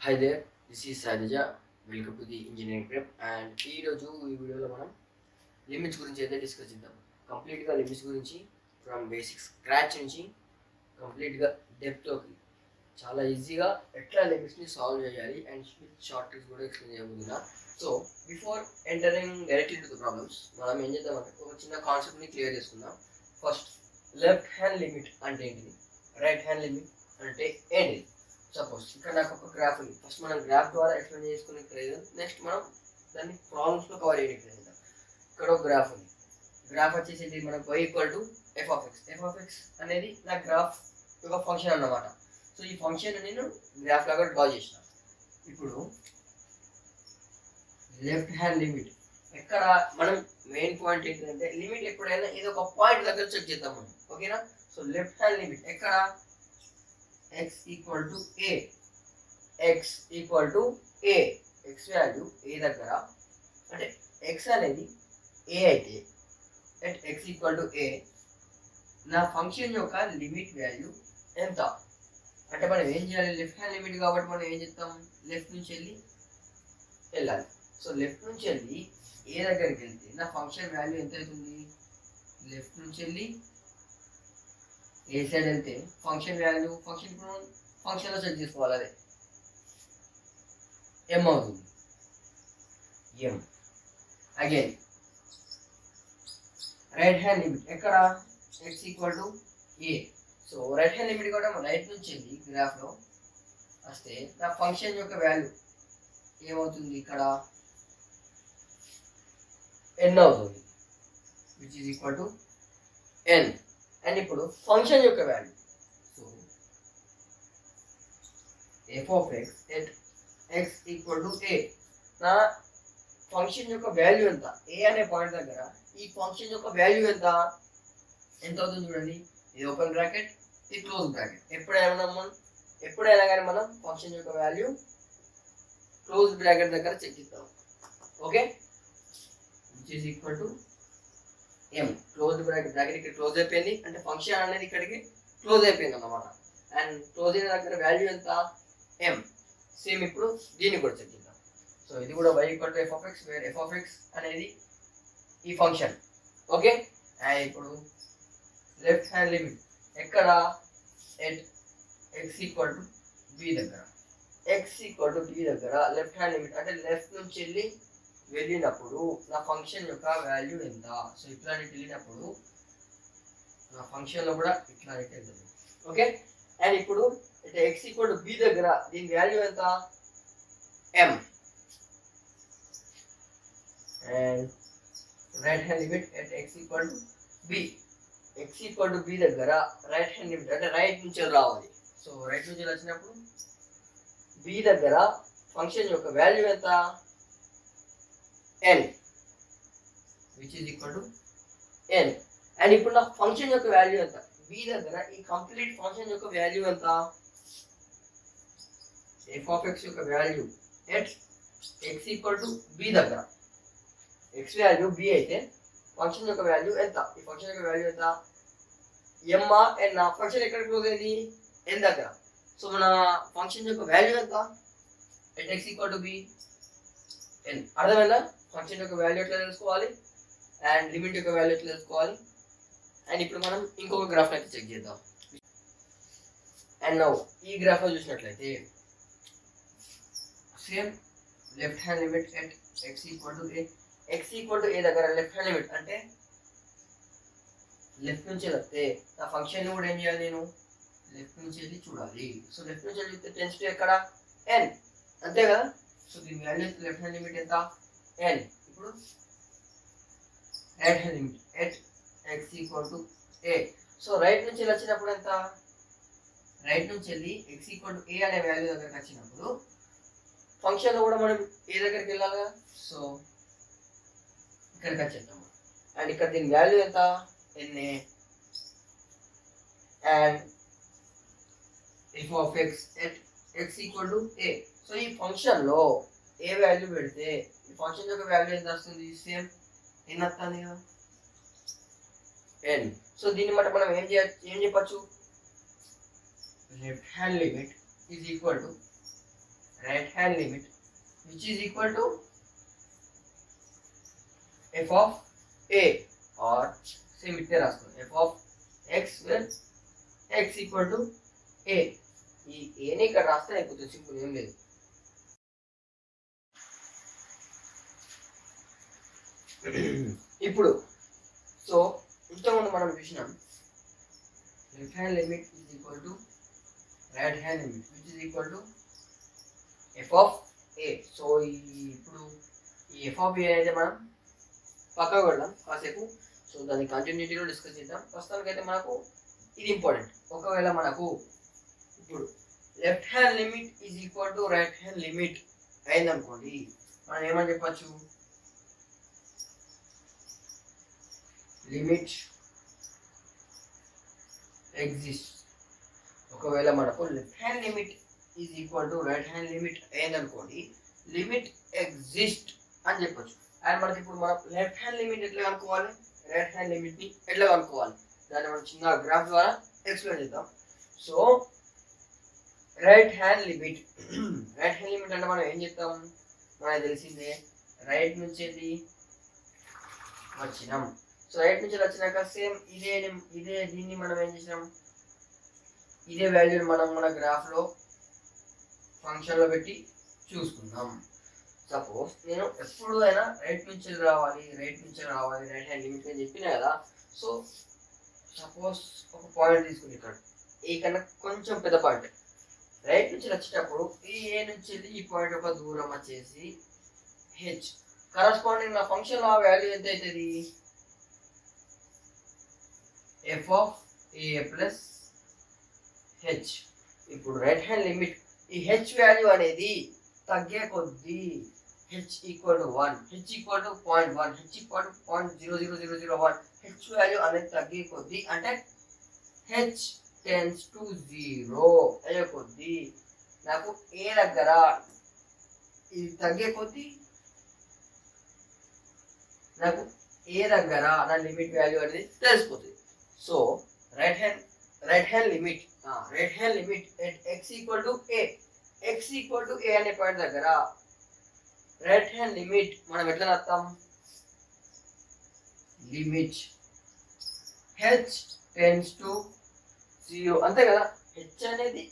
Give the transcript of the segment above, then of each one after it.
Hi there, this is Sailaja. Welcome to the engineering prep and ఈరోజు ఈ వీడియోలో మనం లిమిట్స్ గురించి అయితే డిస్కస్ చేద్దాం. కంప్లీట్గా లిమిట్స్ గురించి ఫ్రమ్ బేసిక్ స్క్రాచ్ నుంచి కంప్లీట్గా డెప్త్లోకి చాలా ఈజీగా ఎట్లా లిమిట్స్ని సాల్వ్ చేయాలి అండ్ షార్ట్ ట్రిక్స్ కూడా ఎక్స్ప్లెయిన్ చేయబోతున్నా. So before entering directly to the problems మనం ఏం చేద్దామంటే ఒక చిన్న కాన్సెప్ట్ని క్లియర్ చేసుకుందాం. ఫస్ట్ లెఫ్ట్ హ్యాండ్ లిమిట్ అంటే ఏంటిది, రైట్ హ్యాండ్ లిమిట్ అంటే ఏంటిది. సపోజ్ ఇక్కడ నాకు ఒక గ్రాఫ్ ఉంది. ఫస్ట్ మనం గ్రాఫ్ ద్వారా ఎక్స్ప్లెయిన్ చేసుకునే ప్రయత్నం, నెక్స్ట్ మనం దాన్ని ప్రాబ్లమ్స్లో కవర్ చేయడానికి ప్రయత్నం. ఇక్కడ ఒక గ్రాఫ్ ఉంది. గ్రాఫ్ వచ్చేసి మనకు y equal to f of x అనేది నా గ్రాఫ్ ఒక ఫంక్షన్ అన్నమాట. సో ఈ ఫంక్షన్ నేను గ్రాఫ్ లాగా డ్రా చేసిన. ఇప్పుడు లెఫ్ట్ హ్యాండ్ లిమిట్ ఎక్కడ మనం మెయిన్ పాయింట్ ఏంటంటే లిమిట్ ఎప్పుడైనా ఏదో ఒక పాయింట్ దగ్గర చెక్ చేద్దాం మనం, ఓకేనా. సో లెఫ్ట్ హ్యాండ్ లిమిట్ ఎక్కడ x equal to A, x equal to A, X value A దగ్గర అంటే x అనేది ఏ అయితే at x equal to A నా ఫంక్షన్ యొక్క లిమిట్ వాల్యూ ఎంత అంటే మనం ఏం చేయాలి, లెఫ్ట్ హ్యాండ్ లిమిట్ కాబట్టి మనం ఏం చేస్తాం, లెఫ్ట్ నుంచి వెళ్ళాలి. సో లెఫ్ట్ నుంచి వెళ్ళి ఏ దగ్గరికి వెళ్తే నా ఫంక్షన్ వాల్యూ ఎంత అవుతుంది, లెఫ్ట్ నుంచి వెళ్ళి ఏ సైడ్ వెళ్తే ఫంక్షన్ వాల్యూ ఫంక్షన్లో చెక్ చేసుకోవాలి, అదే ఎం అవుతుంది. ఎం అగైన్ రైట్ హ్యాండ్ లిమిట్ ఎక్కడ X equal to A. So right hand limit కూడా రైట్ నుంచి వెళ్ళి గ్రాఫ్లో వస్తే నా ఫంక్షన్ యొక్క వాల్యూ ఏమవుతుంది, ఇక్కడ ఎన్ అవుతుంది, which is equal to N. And ఇప్పుడు ఫంక్షన్ యొక్క value, so F of X at X equal to A, నా ఫంక్షన్ యొక్క వాల్యూ ఎంత, ఏ అనే పాయింట్ దగ్గర ఈ ఫంక్షన్ యొక్క వాల్యూ ఎంత అవుతుంది చూడండి. ఇది ఓపెన్ బ్రాకెట్, ఇది క్లోజ్ బ్రాకెట్. ఎప్పుడైనా కానీ మనం ఫంక్షన్ యొక్క వాల్యూ క్లోజ్ బ్రాకెట్ దగ్గర చెక్ చేద్దాం, okay. Which is equal to M. Close bracket ఇక్కడ క్లోజ్ అయిపోయింది అంటే ఫంక్షన్ అనేది ఇక్కడికి క్లోజ్ అయిపోయింది అన్నమాట. అండ్ క్లోజ్ అయిన దగ్గర వాల్యూ ఎంత, ఎం. సేమ్ ఇప్పుడు దీన్ని కూడా చెక్ చేద్దాం. సో ఇది కూడా y equal to f of x, where f of x అనేది ఈ ఫంక్షన్, ఓకే. అండ్ ఇప్పుడు లెఫ్ట్ హ్యాండ్ లిమిట్ ఎక్కడ at X equal to B దగ్గర, ఎక్స్ ఈక్వల్ టు బి దగ్గర లెఫ్ట్ హ్యాండ్ లిమిట్ అంటే లెఫ్ట్ నుంచి వెళ్ళినప్పుడు నా ఫంక్షన్ యొక్క వాల్యూ ఎంత. సో ఇట్లా వెళ్ళినప్పుడు నా ఫంక్షన్లో కూడా ఇట్లా వెళ్తుంది, ఓకే. అండ్ ఇప్పుడు ఎక్స్ ఈక్వల్ టు బి దగ్గర దీని వాల్యూ ఎంత, M. And right hand limit at X equal to B, X equal to B దగ్గర రైట్ హ్యాండ్ లిమిట్ అంటే రైట్ నుంచి రావాలి. సో రైట్ నుంచి వచ్చినప్పుడు బి దగ్గర ఫంక్షన్ యొక్క వాల్యూ ఎంత, n, which is equal to n. And ఇప్పుడు నా ఫంక్షన్ యొక్క వాల్యూ ఎంత, b దగ్గర ఈ కంప్లీట్ ఫంక్షన్ యొక్క వాల్యూ ఎంత, f ఆఫ్ x యొక్క value at x equal to b దగ్గర x వాల్యూ b అయితే ఫంక్షన్ యొక్క వాల్యూ ఎంత, ఈ ఫంక్షన్ యొక్క వాల్యూ ఎంత, m n. నా ఫంక్షన్ ఎక్కడ క్లోజ్ అయింది, n దగ్గర. సో మన ఫంక్షన్ యొక్క వాల్యూ ఎంత at x equal to b, n. అర్థమైందా, ఫంక్షన్ యొక్క వాల్యూ ఎట్లా తెలుసుకోవాలి అండ్ లిమిట్ యొక్క వాల్యూ ఎట్లా తెలుసుకోవాలి. అండ్ ఇప్పుడు మనం ఇంకొక గ్రాఫ్ అయితే చెక్ చేద్దాం. అండ్ నౌ ఈ గ్రాఫ్ లో చూసినట్లయితే same left hand limit at X equal to A, X equal to A దగ్గర లెఫ్ట్ హ్యాండ్ లిమిట్ అంటే లెఫ్ట్ నుంచి వస్తే నా ఫంక్షన్ కూడా ఏం చేయాలి, నేను లెఫ్ట్ నుంచి వెళ్ళి చూడాలి. సో లెఫ్ట్ నుంచి వెళ్ళి టెన్స్ టు ఎక్కడ, ఎన్, అంతే కదా. సో దీని వాల్యూ లెఫ్ట్ హ్యాండ్ లిమిట్ ఎంత, n. ఇప్పుడు right hand limit at x equal to a. So right నుంచి వచ్చినప్పుడు ఎంత, రైట్ నుంచి వెళ్ళి x ఈక్వల్ టు a అనే వాల్యూ దగ్గరికి వచ్చినప్పుడు ఫంక్షన్లో కూడా మనం ఏ దగ్గరికి వెళ్ళాలి కదా. సో ఇక్కడికి వచ్చేద్దాం అండ్ ఇక్కడ దీని వాల్యూ ఎంత, na. And f of x at x equal to a. So ఈ ఫంక్షన్లో ఏ వాల్యూ పెడితే ఈ ఫంక్షన్ యొక్క వాల్యూ ఎంత వస్తుంది, సేమ్ ఎన్ వస్తుంది కదా, ఎన్. సో దీన్ని బట్టి మనం ఏం చెప్పచ్చు, left hand limit is equal to right hand limit which is equal to f of a or same ఇట్టే రాసుకోండి f of x where x equal to a. ఈ a ని ఇక్కడ రాస్తే అయిపోతుంది, సింపుల్, ఏం లేదు. ఇప్పుడు సో ఇంతకుముందు మనం చూసినాం left hand limit is equal to right hand limit which is equal to f of A. So ఇప్పుడు ఈ ఎఫ్ ఆఫ్ ఏ అయితే మనం పక్కకు పెడదాం కాసేపు. సో దాన్ని కంటిన్యూటీలో డిస్కస్ చేద్దాం. ప్రస్తుతానికి అయితే మనకు ఇది ఇంపార్టెంట్. ఒకవేళ మనకు ఇప్పుడు left hand limit is equal to right hand limit అయిందనుకోండి, మనం ఏమని చెప్పచ్చు, లిమిట్ ఎగ్జిస్ట్. ఒకవేళ మనకు left hand limit is equal to right hand limit అయిందనుకోండి, లిమిట్ ఎగ్జిస్ట్ అని చెప్పొచ్చు. అండ్ మనకి ఇప్పుడు మనం లెఫ్ట్ హ్యాండ్ లిమిట్ ఎట్లా కనుక్కోవాలి, రైట్ హ్యాండ్ లిమిట్ ని ఎట్లా కనుక్కోవాలి, దాన్ని మనం చిన్న గ్రాఫ్ ద్వారా ఎక్స్ప్లెయిన్ చేద్దాం. సో రైట్ హ్యాండ్ లిమిట్ అంటే మనం ఏం చెప్తాం, మనకు తెలిసిందే, రైట్ నుంచి వెళ్ళి వచ్చినాం. సో రైట్ నుంచి వచ్చినాక సేమ్ ఇదే దీన్ని మనం ఏం చేసినాం, ఇదే వాల్యూని మనం మన గ్రాఫ్ లో ఫంక్షన్ లో పెట్టి చూసుకుందాం. సపోజ్ నేను ఎప్పుడు అయినా రైట్ నుంచి రావాలి రైట్ హ్యాండ్ లిమిట్ అని చెప్పినా కదా. సో సపోజ్ ఒక పాయింట్ తీసుకుని ఇక్కడ ఏ కన్నా కొంచెం పెద్ద పాయింట్ రైట్ నుంచి వచ్చేటప్పుడు ఈ ఏ నుంచి ఈ పాయింట్ ఒక దూరం వచ్చేసి హెచ్, కరస్పాండింగ్ నా ఫంక్షన్ లో ఆ వాల్యూ ఎంత అవుతుంది, F of A plus H. ఇప్పుడు రైట్ హ్యాండ్ లిమిట్ ఈ హెచ్ వాల్యూ అనేది తగ్గే కొద్దీ h equal to 1, h equal to 0.1, h equal to 0.00001, h value అనేది తగ్గే కొద్దీ అంటే h tends to 0 అయ్యే కొద్దీ నాకు ఏ దగ్గర ఇది తగ్గే కొద్దీ నాకు ఏ దగ్గర నా లిమిట్ వాల్యూ అనేది తెలిసిపోతుంది. So right hand limit at x equal to a అనే పాయింట్ దగ్గర రైట్ హ్యాండ్ లిమిట్ మనం ఎట్లా రాస్తాం, లిమిట్ h tends to 0, అంతే కదా. h అనేది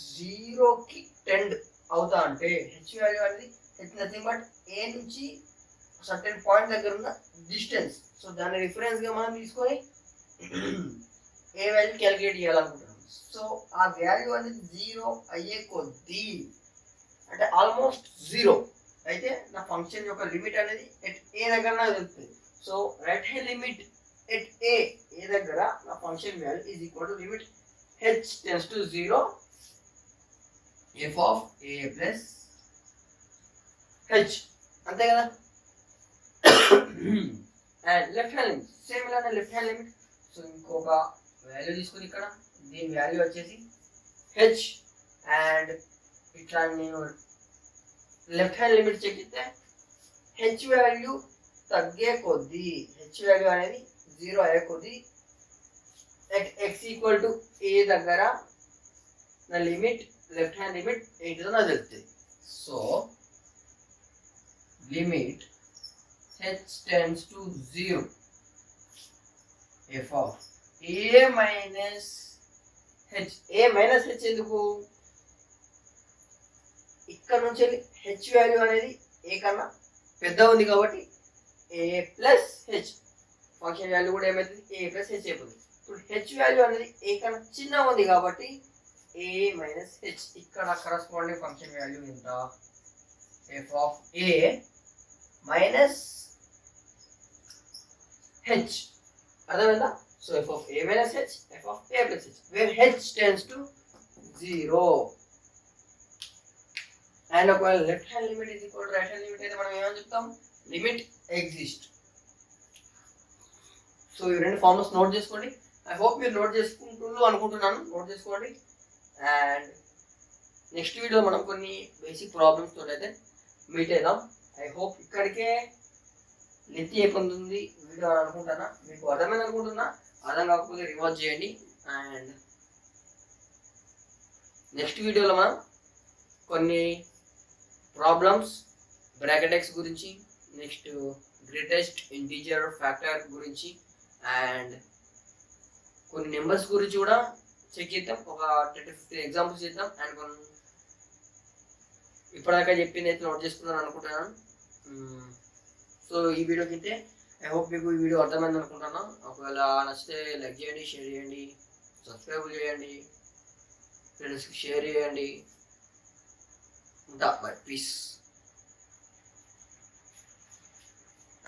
0కి టెండ్ అవుతా అంటే h వాల్యూ అనేది h నథింగ్ బట్ a నుంచి సర్టెన్ పాయింట్ దగ్గర ఉన్న డిస్టెన్స్. సో దాన్ని రిఫరెన్స్ గా మనం తీసుకొని ఏ వాల్యూ క్యాలిక్యులేట్ చేయాలనుకుంటున్నాం. సో ఆ వాల్యూ అనేది 0 అయ్యే కొద్దీ అంటే ఆల్మోస్ట్ 0 అయితే నా ఫంక్షన్ యొక్క లిమిట్ అనేది ఎట్ ఏ దగ్గర నాకు తెలుస్తుంది. So right hand limit at a దగ్గర నా function value is equal to limit h tends to 0 f of a plus h, అంతే కదా. And left hand limit same ఇలానే లెఫ్ట్ హ్యాండ్ లిమిట్. సో ఇంకొక value తీసుకుని ఇక్కడ దీని వాల్యూ వచ్చేసి h, అండ్ ఇట్లా నేను లెఫ్ట్ హ్యాండ్ లిమిట్ చెక్ చేస్తే h వాల్యూ తగ్గే కొద్దీ h వాల్యూ అనేది 0 అయ్యే కొద్దీ x ఈక్వల్ టు a దగ్గర నా లిమిట్ లెఫ్ట్ హ్యాండ్ లిమిట్ ఏంటిదో నాకు తెలుస్తుంది. So limit h tends to 0 f of a minus h. a minus h ఎందుకు, ఇక్కడ నుంచి h వాల్యూ అనేది a కన్నా పెద్ద ఉంది కాబట్టి a plus h function value కూడా ఏమవుతుంది, a ప్లస్ h అయిపోతుంది. ఇప్పుడు h వాల్యూ అనేది a కన్నా చిన్న ఉంది కాబట్టి a మైనస్ h. ఇక్కడ కరస్పాండింగ్ ఫంక్షన్ వాల్యూ ఎంత, f of a minus h, అర్థమైందా. So f of a minus h, f of a plus h, where h tends to 0. And ఒకవేళ left hand limit is equal to right hand limit అయితే మనం ఏమని చెప్తాం, limit exist. So ఈ రెండు formulas note చేసుకోండి. I hope మీరు note చేసుకుంటున్నారు అనుకుంటున్నాను, నోట్ చేసుకోండి. అండ్ నెక్స్ట్ వీడియో మనం కొన్ని బేసిక్ ప్రాబ్లమ్స్ తోటి అయితే మీట్ అవుదాం. ఐ హోప్ ఇక్కడికే లెంత్ అయిపోతుంది వీడియో అని అనుకుంటున్నా. మీకు అర్థమైంది అనుకుంటున్నా, అర్థం కాకపోతే రివాచ్ చేయండి. అండ్ నెక్స్ట్ వీడియోలో మనం కొన్ని ప్రాబ్లమ్స్ బ్రాకెట్ ఎక్స్ గురించి, నెక్స్ట్ గ్రేటెస్ట్ ఇంటీజర్ ఫ్యాక్టర్ గురించి, అండ్ కొన్ని నెంబర్స్ గురించి కూడా చెక్ చేద్దాం. ఒక 10-15 ఎగ్జాంపుల్స్ చేద్దాం. అండ్ కొన్ని ఇప్పటిదాకా చెప్పింది అయితే నోట్ చేసుకున్నాను అనుకుంటున్నాను. సో ఈ వీడియోకి అయితే ఐ హోప్ మీకు ఈ వీడియో అర్థమైంది అనుకుంటున్నాను. ఒకవేళ నచ్చితే లైక్ చేయండి, షేర్ చేయండి, సబ్స్క్రైబ్ చేయండి, ఫ్రెండ్స్కి షేర్ చేయండి. ఉంటా, బై, పీస్.